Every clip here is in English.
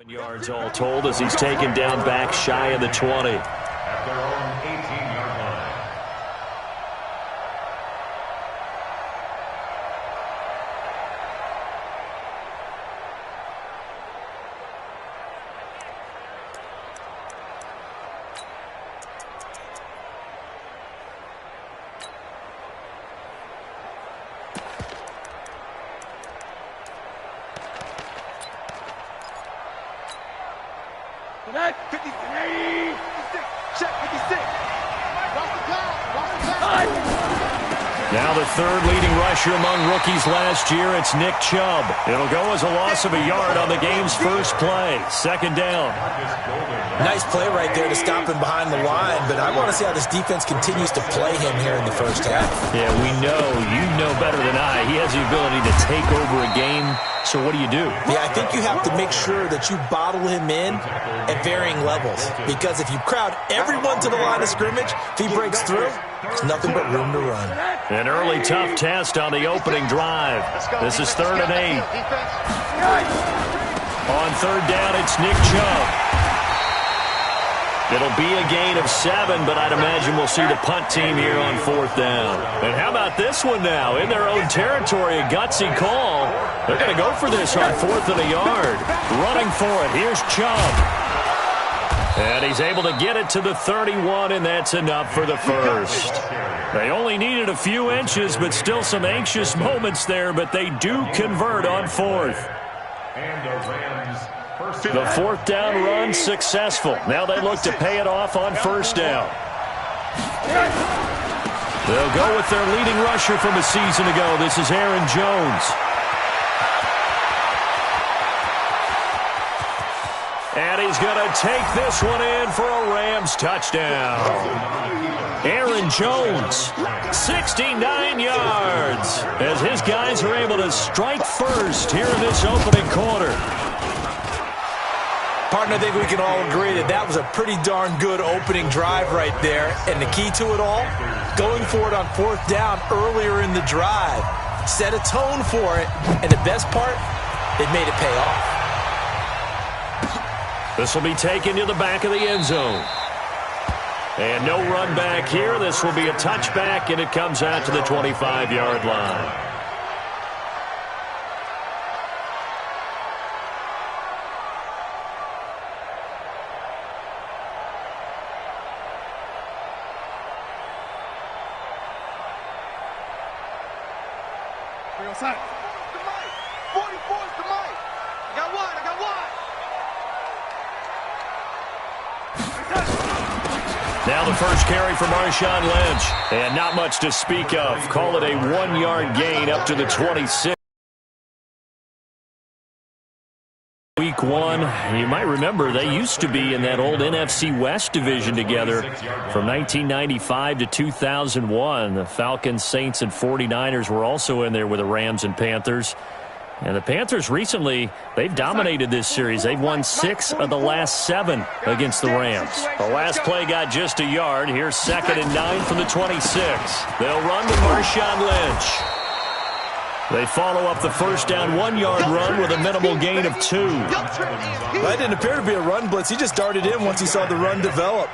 Yards all told as he's taken down back shy of the 20. At their own 18-yard line. Now the third leading rusher among rookies last year, it's Nick Chubb. It'll go as a loss of a yard on the game's first play. Second down. Nice play right there to stop him behind the line, but I want to see how this defense continues to play him here in the first half. Yeah, we know. You know better than I. He has the ability to take over a game. So what do you do? Yeah, I think you have to make sure that you bottle him in at varying levels. Because if you crowd everyone to the line of scrimmage, if he breaks through, there's nothing but room to run. An early tough test on the opening drive. This is 3rd and 8. On 3rd down, it's Nick Chubb. It'll be a gain of 7, but I'd imagine we'll see the punt team here on 4th down. And how about this one now? In their own territory, a gutsy call. They're going to go for this on 4th and a yard. Running for it. Here's Chubb. And he's able to get it to the 31, and that's enough for the first. They only needed a few inches, but still some anxious moments there, but they do convert on 4th. And the Rams. The 4th down run successful. Now they look to pay it off on 1st down. They'll go with their leading rusher from a season ago. This is Aaron Jones. And he's going to take this one in for a Rams touchdown. Aaron Jones, 69 yards, as his guys are able to strike first here in this opening quarter. Partner, I think we can all agree that that was a pretty darn good opening drive right there. And the key to it all, going for it on 4th down earlier in the drive. Set a tone for it. And the best part, it made it pay off. This will be taken to the back of the end zone. And no run back here. This will be a touchback, and it comes out to the 25-yard line. Now the first carry for Marshawn Lynch. And not much to speak of. Call it a 1-yard gain up to the 26. Week 1, you might remember they used to be in that old NFC West division together from 1995 to 2001. The Falcons, Saints, and 49ers were also in there with the Rams and Panthers. And the Panthers recently, they've dominated this series. They've won 6 of the last 7 against the Rams. The last play got just a yard. Here's 2nd and 9 from the 26. They'll run with Marshawn Lynch. They follow up the first down 1-yard run with a minimal gain of 2. That didn't appear to be a run blitz. He just darted in once he saw the run develop.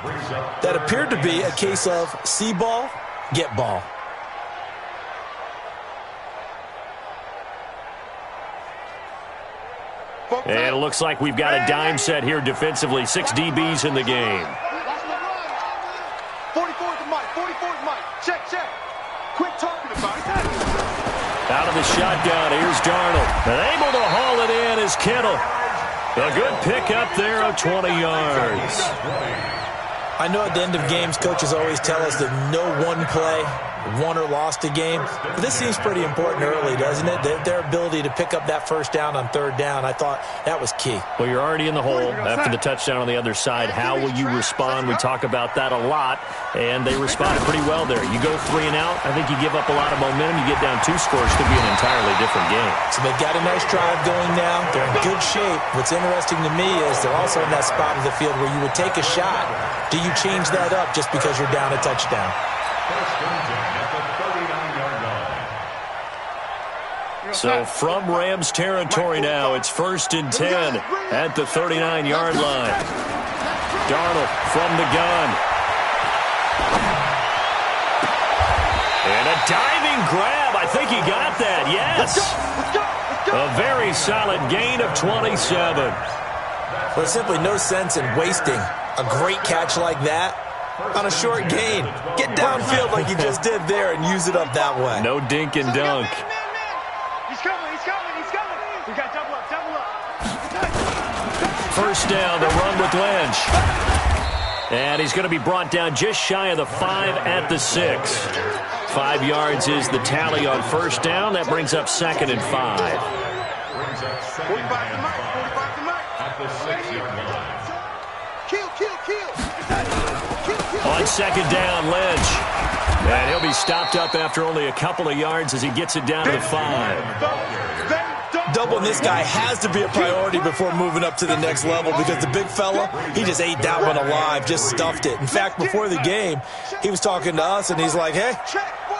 That appeared to be a case of see ball, get ball. And it looks like we've got a dime set here defensively. 6 DBs in the game. 44's Mike. 44's Mike. Check. Quit talking about it. Out of the shotgun, here's Darnold. And able to haul it in is Kittle. A good pickup there of 20 yards. I know at the end of games, coaches always tell us that no one play won or lost a game. But this seems pretty important early, doesn't it? Their ability to pick up that first down on 3rd down, I thought that was key. Well, you're already in the hole after the touchdown on the other side. How will you respond? We talk about that a lot, and they responded pretty well there. You go 3 and out, I think you give up a lot of momentum. You get down 2 scores, could be an entirely different game. So they've got a nice drive going now. They're in good shape. What's interesting to me is they're also in that spot of the field where you would take a shot. Do you change that up just because you're down a touchdown? First and 10 at the 39-yard line. So from Rams territory now, it's 1st and 10 at the 39-yard line. Darnold from the gun. And a diving grab. I think he got that. Yes. A very solid gain of 27. Well, there's simply no sense in wasting a great catch like that on a short gain. Get downfield like you just did there and use it up that way. No dink and dunk. He's coming. We got double up. 1st down, the run with Lynch. And he's going to be brought down just shy of the 5 at the 6. 5 yards is the tally on 1st down. That brings up 2nd and 5. 45 to Mike. At the 6-yard line. Kill. On 2nd down, Lynch. And he'll be stopped up after only a couple of yards as he gets it down to the 5. Doubling this guy has to be a priority before moving up to the next level because the big fella, he just ate that one alive, just stuffed it. In fact, before the game, he was talking to us, and he's like, hey,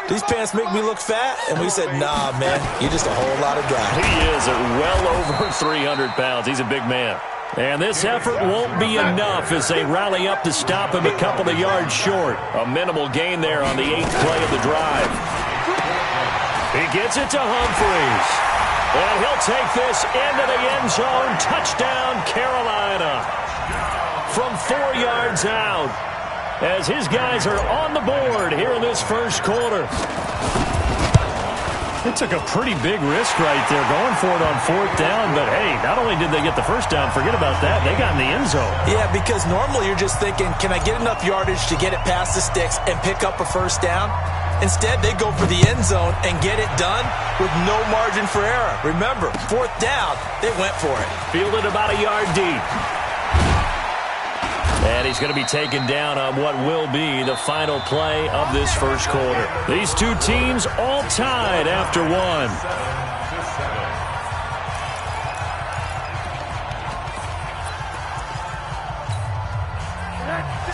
these pants make me look fat? And we said, nah, man, you're just a whole lot of guy. He is at well over 300 pounds. He's a big man. And this effort won't be enough as they rally up to stop him a couple of yards short. A minimal gain there on the 8th play of the drive. He gets it to Humphries. And he'll take this into the end zone. Touchdown, Carolina. From 4 yards out as his guys are on the board here in this 1st quarter. They took a pretty big risk right there going for it on 4th down. But, hey, not only did they get the 1st down, forget about that, they got in the end zone. Yeah, because normally you're just thinking, can I get enough yardage to get it past the sticks and pick up a 1st down? Instead, they go for the end zone and get it done with no margin for error. Remember, 4th down, they went for it. Fielded about a yard deep. And he's going to be taken down on what will be the final play of this 1st quarter. These two teams all tied after 1.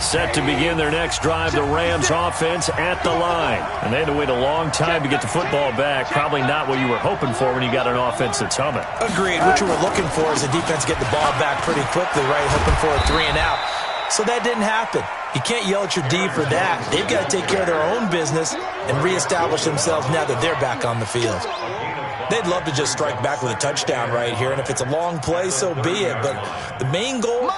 Set to begin their next drive, the Rams offense at the line. And they had to wait a long time to get the football back. Probably not what you were hoping for when you got an offense that's humming. Agreed. What you were looking for is the defense get the ball back pretty quickly, right? Hoping for a 3 and out. So that didn't happen. You can't yell at your D for that. They've got to take care of their own business and reestablish themselves now that they're back on the field. They'd love to just strike back with a touchdown right here, and if it's a long play, so be it. But the main goal,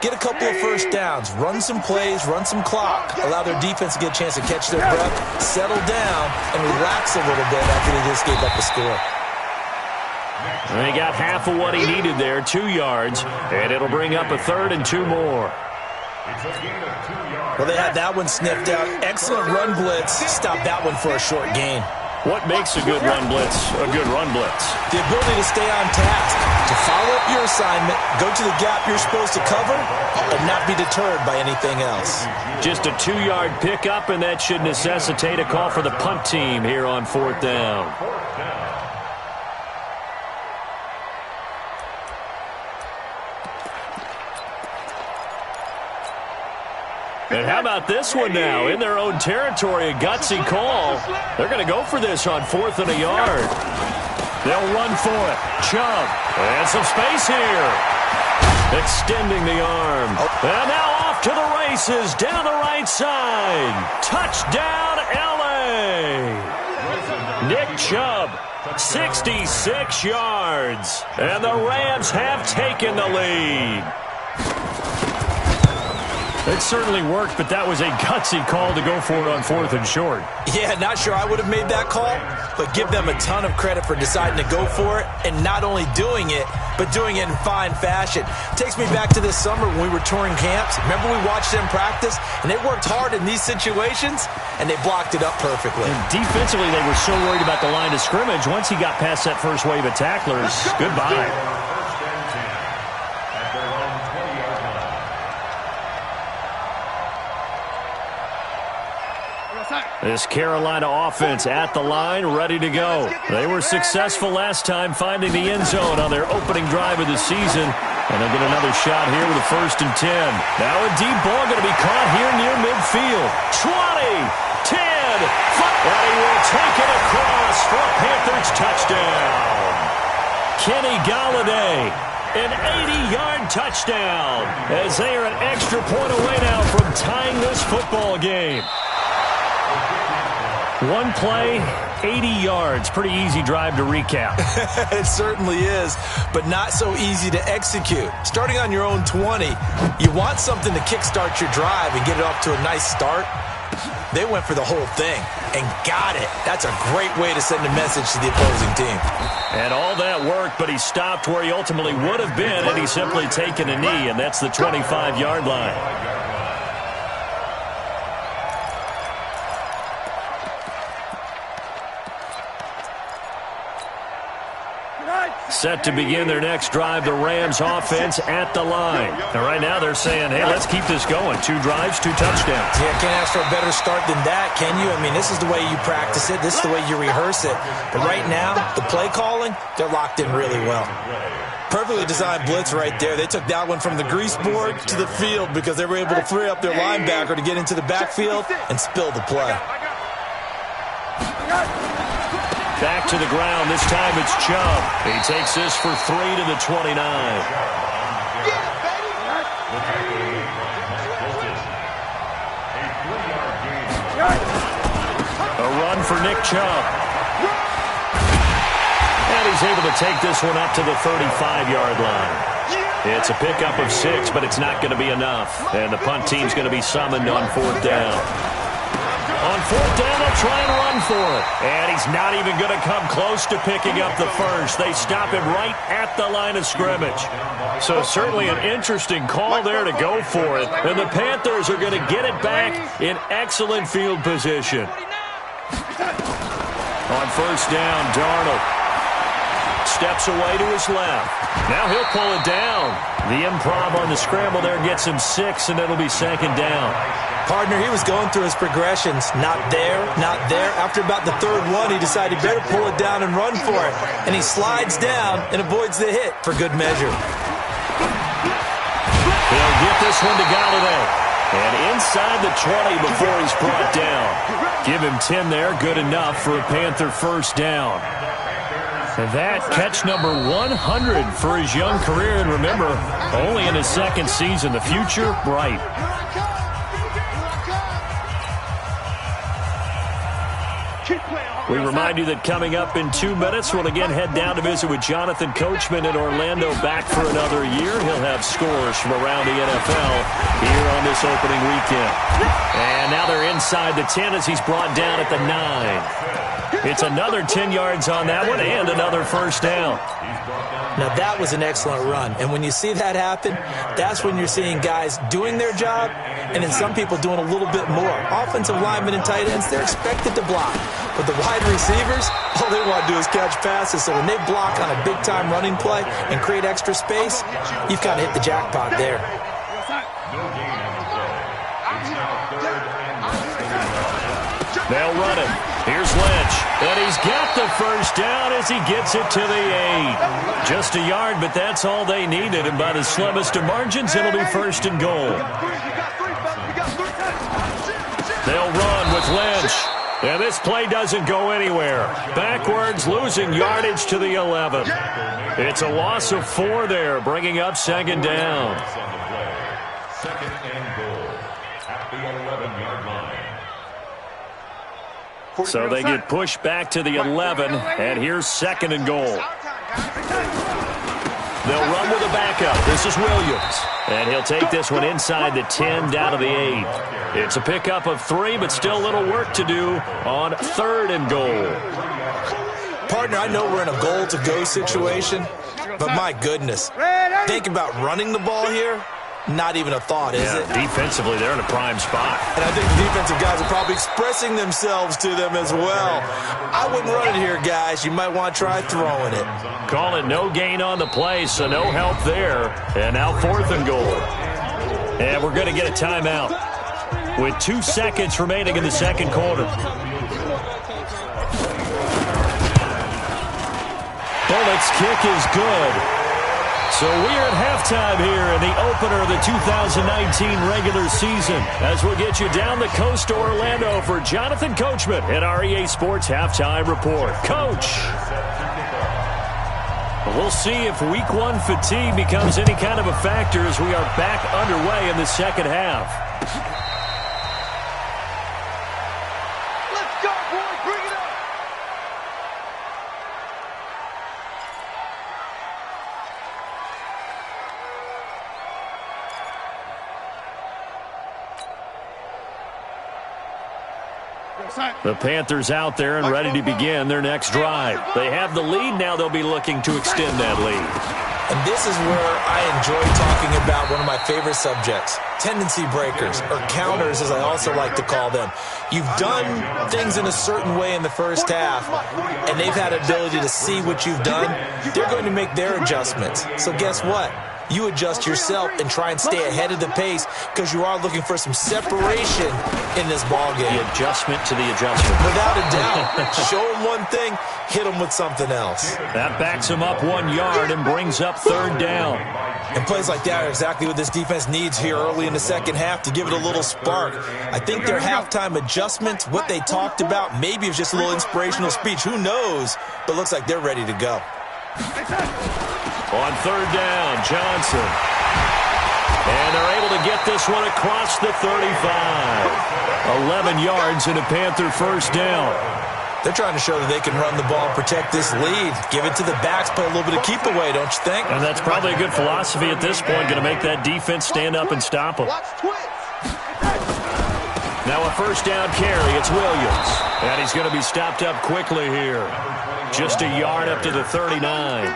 get a couple of 1st downs, run some plays, run some clock, allow their defense to get a chance to catch their breath, settle down, and relax a little bit after they just gave up the score. And he got half of what he needed there, 2 yards, and it'll bring up a 3rd and 2 more. Well, they had that one sniffed out. Excellent run blitz. Stop that one for a short gain. What makes a good run blitz a good run blitz? The ability to stay on task, to follow up your assignment, go to the gap you're supposed to cover, and not be deterred by anything else. Just a 2-yard pickup, and that should necessitate a call for the punt team here on 4th down. And how about this one now? In their own territory, a gutsy call. They're going to go for this on 4th and a yard. They'll run for it. Chubb. And some space here. Extending the arm. And now off to the races down the right side. Touchdown, L.A. Nick Chubb, 66 yards. And the Rams have taken the lead. It certainly worked, but that was a gutsy call to go for it on 4th and short. Yeah, not sure I would have made that call, but give them a ton of credit for deciding to go for it and not only doing it, but doing it in fine fashion. Takes me back to this summer when we were touring camps. Remember we watched them practice, and they worked hard in these situations, and they blocked it up perfectly. And defensively, they were so worried about the line of scrimmage. Once he got past that first wave of tacklers, goodbye. This Carolina offense at the line, ready to go. They were successful last time finding the end zone on their opening drive of the season. And they'll get another shot here with a 1st and 10. Now a deep ball going to be caught here near midfield. 20, 10, it. And he will take it across for a Panthers touchdown. Kenny Golladay, an 80-yard touchdown, as they are an extra point away now from tying this football game. One play, 80 yards. Pretty easy drive to recap. It certainly is, but not so easy to execute. Starting on your own 20, you want something to kickstart your drive and get it off to a nice start. They went for the whole thing and got it. That's a great way to send a message to the opposing team. And all that work, but he stopped where he ultimately would have been had he simply taken a knee, and that's the 25-yard line. Set to begin their next drive, the Rams offense at the line. And right now they're saying, hey, let's keep this going. 2 drives, 2 touchdowns. Yeah, can't ask for a better start than that, can you? I mean, this is the way you practice it. This is the way you rehearse it. But right now, the play calling, they're locked in really well. Perfectly designed blitz right there. They took that one from the grease board to the field because they were able to free up their linebacker to get into the backfield and spill the play. Back to the ground. This time it's Chubb. He takes this for 3 to the 29. A run for Nick Chubb. And he's able to take this one up to the 35-yard line. It's a pickup of 6, but it's not going to be enough. And the punt team's going to be summoned on 4th down. On 4th down, they'll try and run for it. And he's not even going to come close to picking up the first. They stop him right at the line of scrimmage. So certainly an interesting call there to go for it. And the Panthers are going to get it back in excellent field position. On 1st down, Darnold steps away to his left. Now he'll pull it down. The improv on the scramble there gets him 6, and it'll be 2nd down. Partner, he was going through his progressions. Not there, not there. After about the 3rd one, he decided he better pull it down and run for it. And he slides down and avoids the hit for good measure. He'll get this one to Golladay. And inside the 20 before he's brought down. Give him 10 there. Good enough for a Panther 1st down. And that catch number 100 for his young career. And remember, only in his 2nd season. The future, bright. We remind you that coming up in 2 minutes, we'll again head down to visit with Jonathan Coachman in Orlando, back for another year. He'll have scores from around the NFL here on this opening weekend. And now they're inside the 10 as he's brought down at the 9. It's another 10 yards on that one and another 1st down. Now, that was an excellent run. And when you see that happen, that's when you're seeing guys doing their job and then some people doing a little bit more. Offensive linemen and tight ends, they're expected to block. But the wide receivers, all they want to do is catch passes. So when they block on a big-time running play and create extra space, you've kind of hit the jackpot there. They'll run it. Here's Lynch. And he's got the 1st down as he gets it to the 8. Just a yard, but that's all they needed. And by the slimmest of margins, it'll be 1st and goal. They'll run with Lynch. And this play doesn't go anywhere. Backwards, losing yardage to the 11. It's a loss of 4 there, bringing up 2nd down. 2nd and goal at the 11-yard line. So they get pushed back to the 11, and here's 2nd and goal. They'll run with a backup. This is Williams. And he'll take this one inside the 10, down to the 8. It's a pickup of 3, but still a little work to do on 3rd and goal. Partner, I know we're in a goal-to-go situation, but my goodness. Think about running the ball here. Not even a thought, is it? Defensively, they're in a prime spot. And I think the defensive guys are probably expressing themselves to them as well. I wouldn't run it here, guys. You might want to try throwing it. Call it no gain on the play, so no help there. And now 4th and goal. And we're going to get a timeout with 2 seconds remaining in the 2nd quarter. Bullock's kick is good. So we're at halftime here in the opener of the 2019 regular season as we'll get you down the coast to Orlando for Jonathan Coachman at our EA Sports Halftime Report. Coach, we'll see if Week 1 fatigue becomes any kind of a factor as we are back underway in the second half. Let's go, boys. Bring it up. The Panthers out there and ready to begin their next drive. They have the lead. Now they'll be looking to extend that lead. And this is where I enjoy talking about one of my favorite subjects, tendency breakers, or counters as I also like to call them. You've done things in a certain way in the first half, and they've had ability to see what you've done. They're going to make their adjustments. So guess what? You adjust yourself and try and stay ahead of the pace because you are looking for some separation in this ballgame. The adjustment to the adjustment. Without a doubt. Show them one thing, hit them with something else. That backs him up 1 yard and brings up third down. And plays like that are exactly what this defense needs here early in the second half to give it a little spark. I think their halftime adjustments, what they talked about, maybe it was just a little inspirational speech. Who knows? But looks like they're ready to go. On third down, Johnson. And they're able to get this one across the 35. 11 yards and a Panther first down. They're trying to show that they can run the ball and protect this lead. Give it to the backs, play a little bit of keep away, don't you think? And that's probably a good philosophy at this point, going to make that defense stand up and stop them. Now a first down carry, it's Williams. And he's going to be stopped up quickly here. Just a yard up to the 39.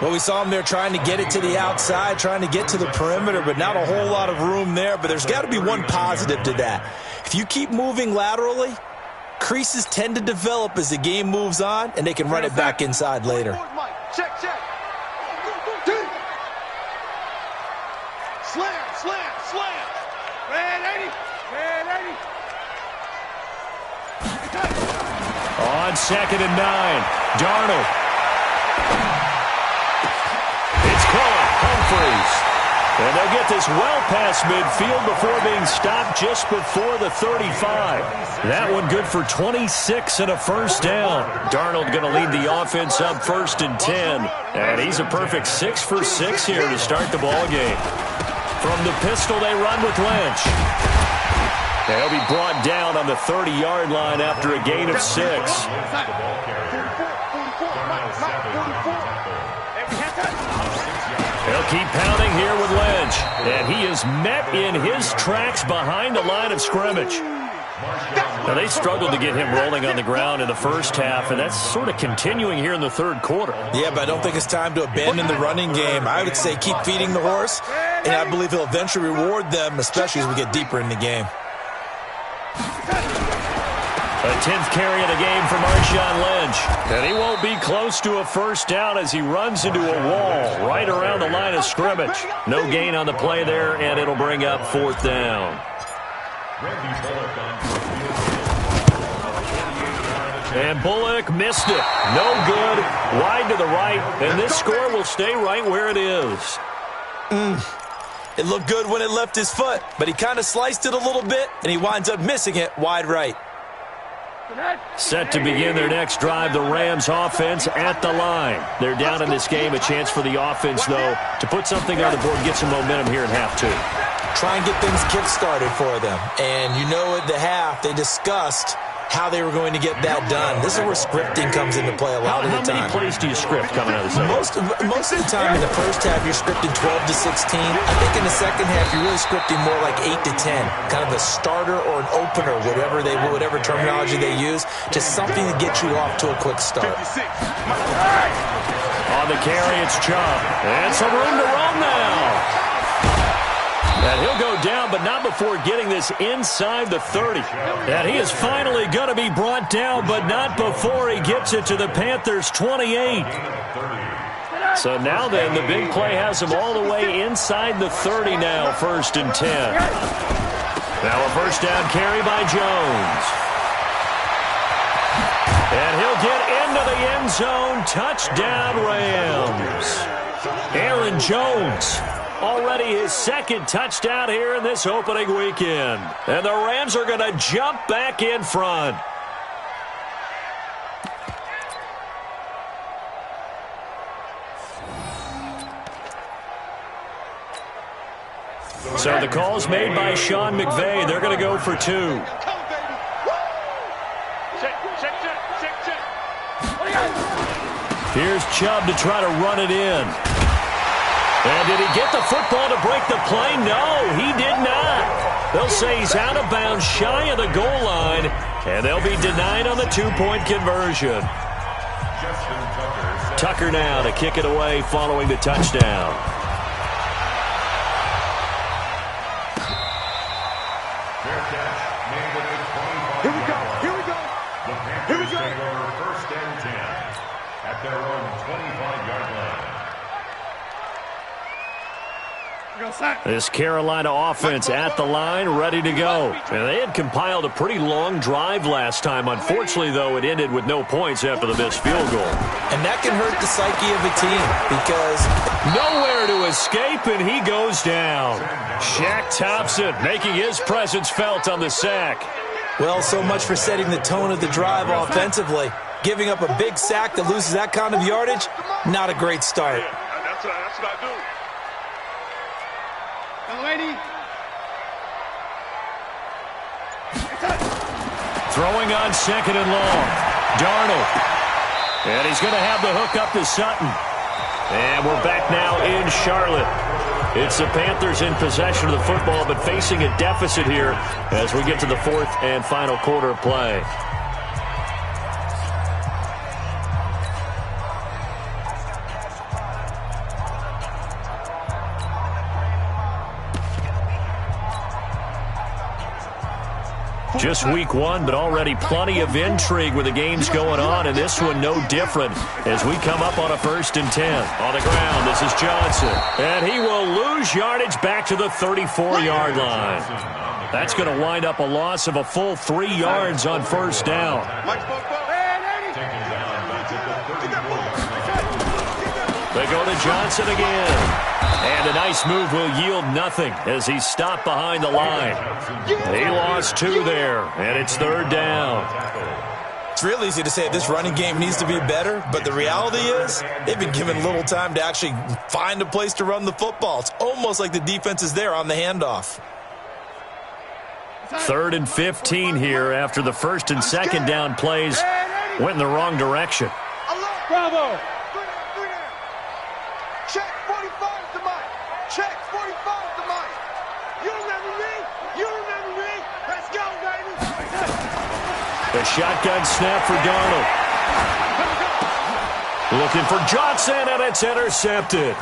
Well, we saw him there trying to get it to the outside, trying to get to the perimeter, but not a whole lot of room there. But there's got to be one positive to that. If you keep moving laterally, creases tend to develop as the game moves on, and they can run it back inside later. Check. Slam. Red 80. On second and 9, Darnold. It's caught, Humphreys. And they'll get this well past midfield before being stopped just before the 35. That one good for 26 and a first down. Darnold going to lead the offense up first and 10. And he's a perfect 6 for 6 here to start the ball game. From the pistol, they run with Lynch. They'll be brought down on the 30-yard line after a gain of 6. They'll keep pounding here with Lynch. And he is met in his tracks behind the line of scrimmage. Now, they struggled to get him rolling on the ground in the first half, and that's sort of continuing here in the third quarter. Yeah, but I don't think it's time to abandon the running game. I would say keep feeding the horse, and I believe he'll eventually reward them, especially as we get deeper in the game. A 10th carry of the game for Marshawn Lynch. And he won't be close to a first down as he runs into a wall right around the line of scrimmage. No gain on the play there, and it'll bring up fourth down. And Bullock missed it. No good. Wide to the right, and this score will stay right where it is. It looked good when it left his foot, but he kind of sliced it a little bit, and he winds up missing it wide right. Set to begin their next drive, the Rams offense at the line. They're down in this game. A chance for the offense, though, to put something on the board, get some momentum here in half two. Try and get things kick-started for them. And you know at the half, they discussed how they were going to get that done. This is where scripting comes into play a lot of the time. How many plays do you script coming out of the second? Most of the time in the first half, you're scripting 12 to 16. I think in the second half, you're really scripting more like 8 to 10. Kind of a starter or an opener, whatever terminology they use, just something to get you off to a quick start. On the carry, it's Chubb. And some room to run now. And he'll go down, but not before getting this inside the 30. And he is finally going to be brought down, but not before he gets it to the Panthers' 28. So now then, the big play has him all the way inside the 30 now, first and 10. Now a first down carry by Jones. And he'll get in into the end zone. Touchdown, Rams. Aaron Jones, already his second touchdown here in this opening weekend. And the Rams are going to jump back in front. So the call's made by Sean McVay. They're going to go for 2. Here's Chubb to try to run it in. And did he get the football to break the play? No, he did not. They'll say he's out of bounds, shy of the goal line, and they'll be denied on the 2-point conversion. Tucker now to kick it away following the touchdown. Here we go. Here we go. Here we go. First and 10 at their own 25-yard line. This Carolina offense at the line, ready to go. And they had compiled a pretty long drive last time. Unfortunately, though, it ended with no points after the missed field goal. And that can hurt the psyche of a team because nowhere to escape, and he goes down. Shaq Thompson making his presence felt on the sack. well, so much for setting the tone of the drive offensively. Giving up a big sack that loses that kind of yardage, not a great start. That's what I do. Lady. Throwing on 2nd and long. Darnold. And he's going to have the hook up to Sutton. And we're back now in Charlotte. It's the Panthers in possession of the football, but facing a deficit here as we get to the 4th and final quarter of play. Just week 1, but already plenty of intrigue with the games going on, and this one no different as we come up on a 1st and 10. On the ground, this is Johnson, and he will lose yardage back to the 34-yard line. That's going to wind up a loss of a full 3 yards on 1st down. They go to Johnson again. And a nice move will yield nothing as he's stopped behind the line. He lost 2 there, and it's 3rd down. It's real easy to say this running game needs to be better, but the reality is they've been given little time to actually find a place to run the football. It's almost like the defense is there on the handoff. 3rd and 15 here after the 1st and 2nd down plays went in the wrong direction. Bravo. Check 45 to Mike. Check 45 to Mike. You remember me? You remember me? Let's go, baby. The shotgun snap for Darnold. Looking for Johnson, and it's intercepted.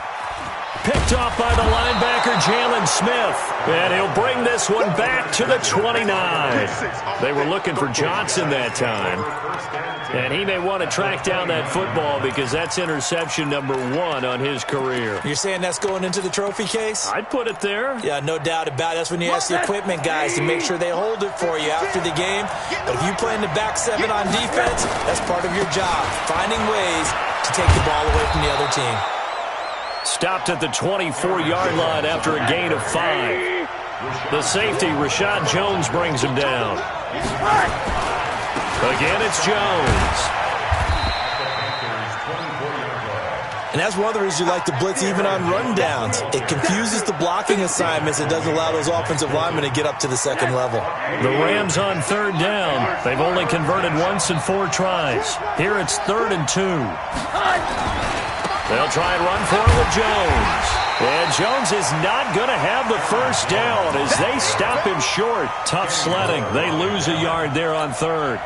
Picked off by the linebacker, Jalen Smith. And he'll bring this one back to the 29. They were looking for Johnson that time. And he may want to track down that football because that's interception number 1 on his career. You're saying that's going into the trophy case? I'd put it there. Yeah, no doubt about it. That's when you ask the equipment guys to make sure they hold it for you after the game. But if you play in the back 7 on defense, that's part of your job, finding ways to take the ball away from the other team. Stopped at the 24-yard line after a gain of 5. The safety, Rashad Jones, brings him down. Again, it's Jones. And that's one of the reasons you like to blitz even on rundowns. It confuses the blocking assignments. It doesn't allow those offensive linemen to get up to the 2nd level. The Rams on 3rd down. They've only converted once in 4 tries. Here it's 3rd and 2. They'll try and run for it with Jones. And Jones is not going to have the 1st down as they stop him short. Tough sledding. They lose a yard there on 3rd.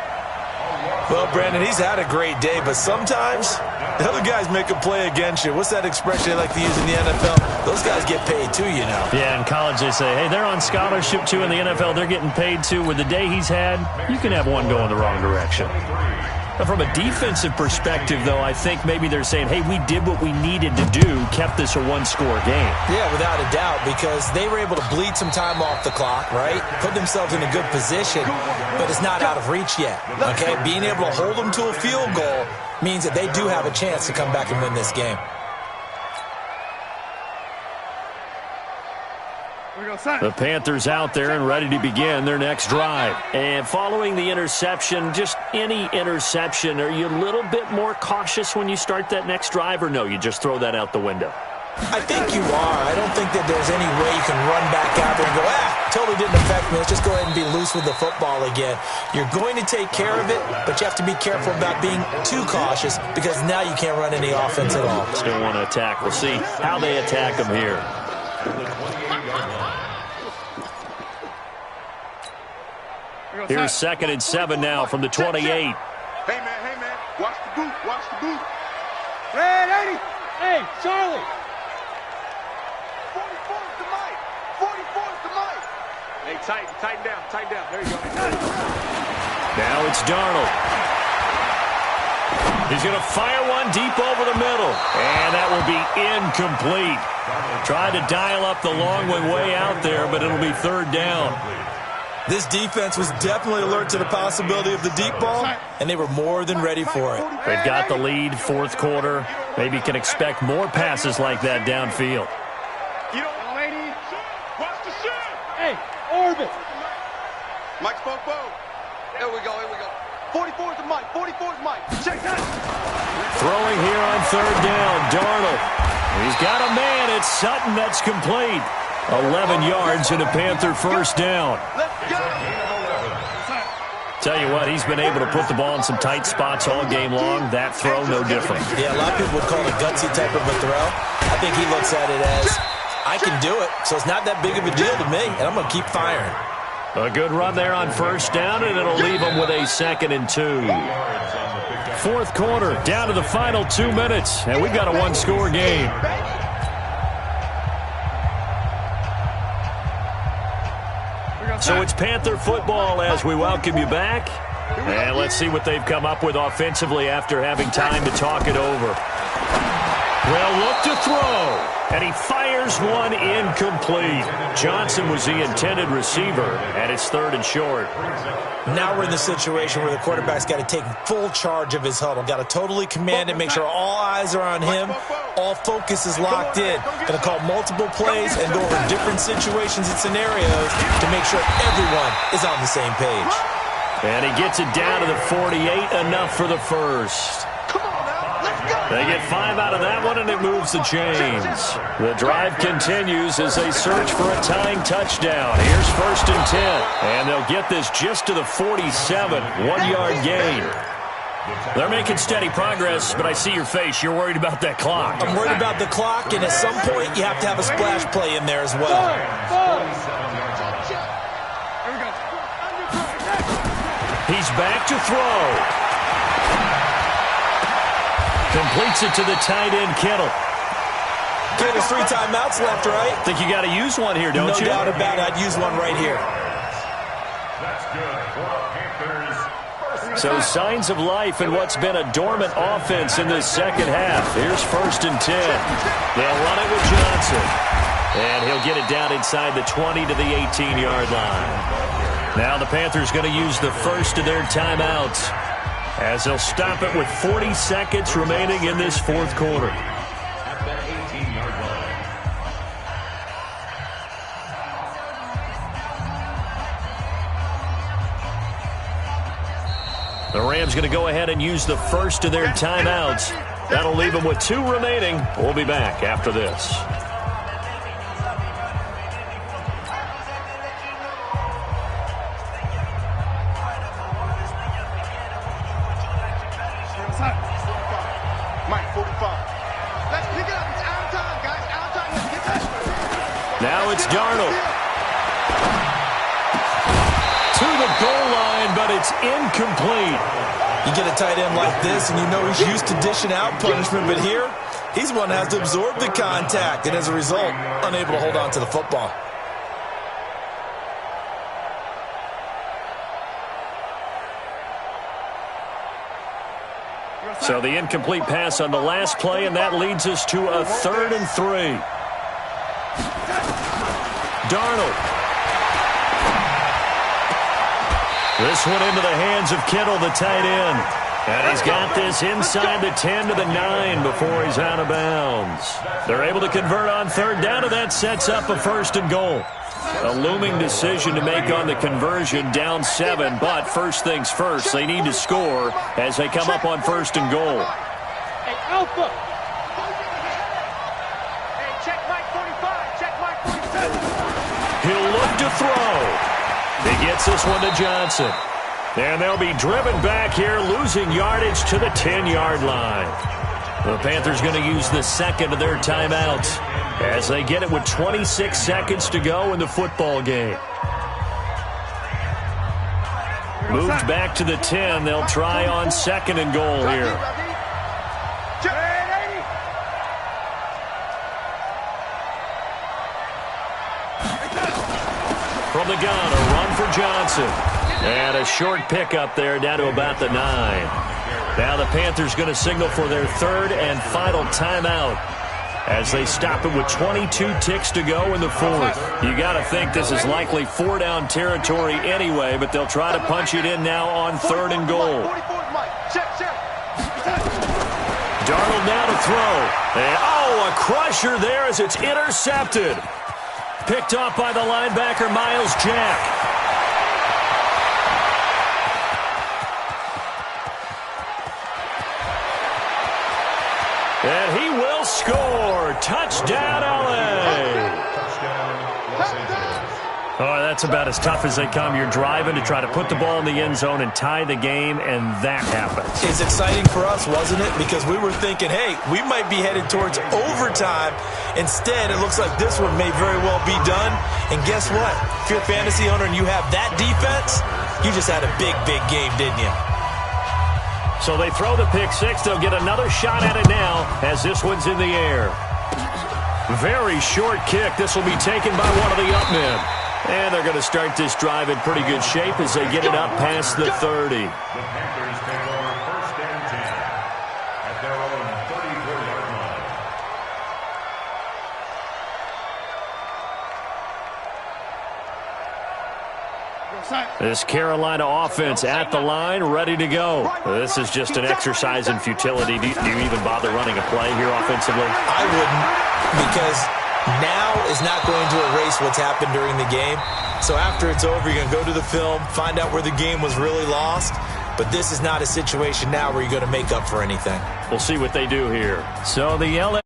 Well, Brandon, he's had a great day, but sometimes the other guys make a play against you. What's that expression they like to use in the NFL? Those guys get paid too, you know. Yeah, in college they say, hey, they're on scholarship too. In the NFL, they're getting paid too. With the day he's had, you can have one go in the wrong direction. But from a defensive perspective, though, I think maybe they're saying, hey, we did what we needed to do, kept this a 1-score game. Yeah, without a doubt, because they were able to bleed some time off the clock, right? Put themselves in a good position, but it's not out of reach yet, okay? Being able to hold them to a field goal means that they do have a chance to come back and win this game. The Panthers out there and ready to begin their next drive. And following the interception, just any interception, are you a little bit more cautious when you start that next drive, or no, you just throw that out the window? I think you are. I don't think that there's any way you can run back out there and go, totally didn't affect me. Let's just go ahead and be loose with the football again. You're going to take care of it, but you have to be careful about being too cautious because now you can't run any offense at all. Still want to attack. We'll see how they attack them here. Here's 2nd and 7 now from the 28. Hey, man, watch the boot, watch the boot. Red 80. Hey, Charlie. 44's the Mike. 44's the Mike. Hey, tighten down. There you go. Now it's Darnold. He's going to fire one deep over the middle, and that will be incomplete. Tried to dial up the long way out there, but it'll be 3rd down. This defense was definitely alert to the possibility of the deep ball, and they were more than ready for it. They've got the lead, 4th quarter. Maybe can expect more passes like that downfield. You don't, lady. Watch the shot. Hey, orbit. Mike spoke. There we go. 44's the Mike. 44's Mike. Check that. Throwing here on 3rd down, Darnold. He's got a man. It's Sutton. That's complete. 11 yards and a Panther 1st down. Let's go. Tell you what, he's been able to put the ball in some tight spots all game long. That throw, no different. Yeah, a lot of people would call it a gutsy type of a throw. I think he looks at it as, I can do it, so it's not that big of a deal to me, and I'm going to keep firing. A good run there on 1st down, and it'll leave him with a 2nd and 2. 4th quarter, down to the final 2 minutes, and we've got a one-score game. So it's Panther football as we welcome you back. And let's see what they've come up with offensively after having time to talk it over. Well, look to throw. And he fires one incomplete. Johnson was the intended receiver, and it's 3rd and short. Now we're in the situation where the quarterback's got to take full charge of his huddle. Got to totally command it, make sure all eyes are on him. All focus is locked in. Going to call multiple plays and go over different situations and scenarios to make sure everyone is on the same page. And he gets it down to the 48, enough for the 1st. They get 5 out of that one, and it moves the chains. The drive continues as they search for a tying touchdown. Here's 1st and 10, and they'll get this just to the 47, 1-yard gain. They're making steady progress, but I see your face. You're worried about that clock. I'm worried about the clock, and at some point, you have to have a splash play in there as well. He's back to throw. Completes it to the tight end, Kittle. Okay, there's 3 timeouts left, right? Think you got to use one here, don't you? No doubt about it. I'd use one right here. That's good for Panthers. So signs of life in what's been a dormant offense in this 2nd half. Here's 1st and 10. They'll run it with Johnson. And he'll get it down inside the 20 to the 18-yard line. Now the Panthers going to use the first of their timeouts, as they'll stop it with 40 seconds remaining in this 4th quarter. At the 18-yard line. The Rams going to go ahead and use the first of their timeouts. That'll leave them with 2 remaining. We'll be back after this. Now it's Darnold. To the goal line, but it's incomplete. You get a tight end like this, and you know he's used to dishing out punishment, but here, he's one that has to absorb the contact, and as a result, unable to hold on to the football. So the incomplete pass on the last play, and that leads us to a 3rd and 3. Darnold. This one into the hands of Kittle, the tight end. And he's got this inside the 10 to the 9 before he's out of bounds. They're able to convert on third down, and that sets up a 1st and goal. A looming decision to make on the conversion, down 7, but first things first, they need to score as they come up on 1st and goal. Hey, Alpha! Hey, check Mike 45, check Mike 47. He'll look to throw. He gets this one to Johnson. And they'll be driven back here, losing yardage to the 10-yard line. The Panthers going to use the second of their timeouts as they get it with 26 seconds to go in the football game. Moved back to the 10. They'll try on 2nd and goal here. From the gun, a run for Johnson. And a short pickup there down to about the 9. Now the Panthers going to signal for their 3rd and final timeout as they stop it with 22 ticks to go in the 4th. You got to think this is likely 4-down territory anyway, but they'll try to punch it in now on 3rd and goal. Darnold now to throw. And, oh, a crusher there as it's intercepted. Picked off by the linebacker, Miles Jack. And he will score. Touchdown, L.A. Oh, that's about as tough as they come. You're driving to try to put the ball in the end zone and tie the game, and that happens. It's exciting for us, wasn't it? Because we were thinking, hey, we might be headed towards overtime. Instead, it looks like this one may very well be done. And guess what? If you're a fantasy owner and you have that defense, you just had a big, big game, didn't you? So they throw the pick six. They'll get another shot at it now as this one's in the air. Very short kick. This will be taken by one of the up men. And they're going to start this drive in pretty good shape as they get it up past the 30. The Panthers take over 1st and 10 at their own 34-yard line. This Carolina offense at the line, ready to go. This is just an exercise in futility. Do you even bother running a play here offensively? I wouldn't, because now is not going to erase what's happened during the game. So after it's over, you're going to go to the film, find out where the game was really lost. But this is not a situation now where you're going to make up for anything. We'll see what they do here. So the LA